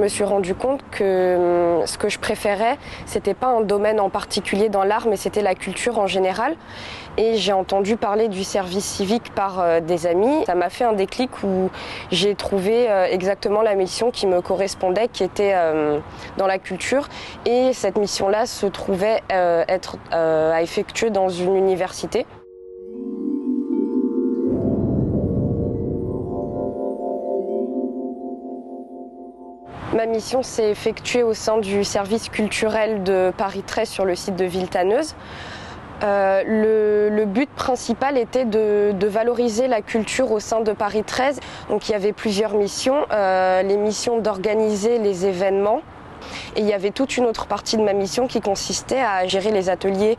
me suis rendu compte que ce que je préférais, c'était pas un domaine en particulier dans l'art, mais c'était la culture en général. Et j'ai entendu parler du service civique par des amis. Ça m'a fait un déclic où j'ai trouvé exactement la mission qui me correspondait, qui était dans la culture. Et cette mission-là se trouvait être à effectuer dans une université. Ma mission s'est effectuée au sein du service culturel de Paris 13 sur le site de Villetaneuse. Le but principal était de valoriser la culture au sein de Paris 13. Donc il y avait plusieurs missions, les missions d'organiser les événements. Et il y avait toute une autre partie de ma mission qui consistait à gérer les ateliers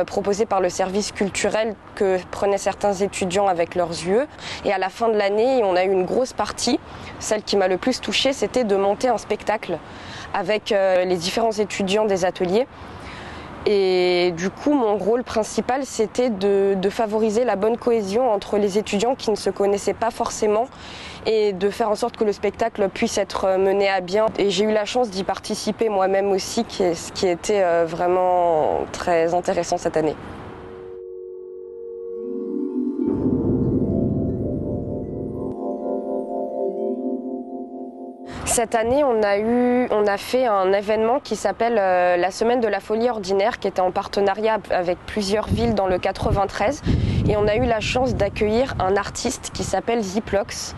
proposés par le service culturel que prenaient certains étudiants avec leurs UE. Et à la fin de l'année, on a eu une grosse partie, celle qui m'a le plus touchée, c'était de monter un spectacle avec les différents étudiants des ateliers. Et du coup, mon rôle principal, c'était de favoriser la bonne cohésion entre les étudiants qui ne se connaissaient pas forcément et de faire en sorte que le spectacle puisse être mené à bien. Et j'ai eu la chance d'y participer moi-même aussi, ce qui était vraiment très intéressant cette année. Cette année, on a fait un événement qui s'appelle la Semaine de la Folie Ordinaire, qui était en partenariat avec plusieurs villes dans le 93. Et on a eu la chance d'accueillir un artiste qui s'appelle Ziplox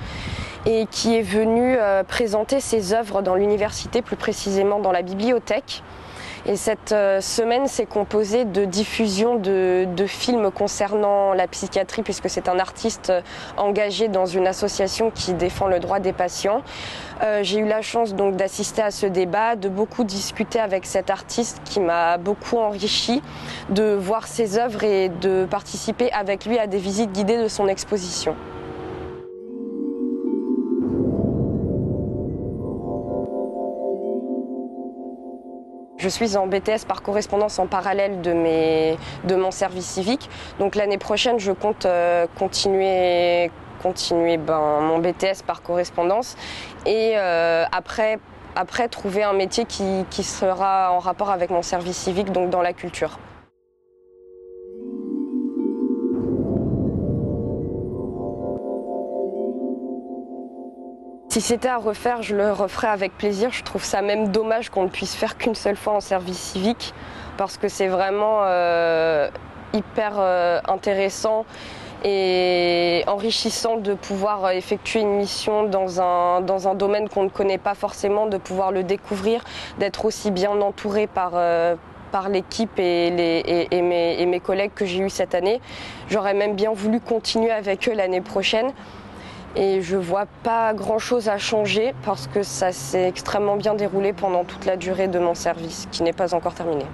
et qui est venu présenter ses œuvres dans l'université, plus précisément dans la bibliothèque. Et cette semaine s'est composée de diffusion de films concernant la psychiatrie, puisque c'est un artiste engagé dans une association qui défend le droit des patients. J'ai eu la chance donc d'assister à ce débat, de beaucoup discuter avec cet artiste qui m'a beaucoup enrichi, de voir ses œuvres et de participer avec lui à des visites guidées de son exposition. Je suis en BTS par correspondance en parallèle de mon service civique. Donc l'année prochaine, je compte continuer mon BTS par correspondance et après trouver un métier qui sera en rapport avec mon service civique, donc dans la culture. Si c'était à refaire, je le referais avec plaisir. Je trouve ça même dommage qu'on ne puisse faire qu'une seule fois en service civique parce que c'est vraiment hyper intéressant et enrichissant de pouvoir effectuer une mission dans un domaine qu'on ne connaît pas forcément, de pouvoir le découvrir, d'être aussi bien entouré par l'équipe et mes collègues que j'ai eus cette année. J'aurais même bien voulu continuer avec eux l'année prochaine. Et je vois pas grand chose à changer parce que ça s'est extrêmement bien déroulé pendant toute la durée de mon service, qui n'est pas encore terminé.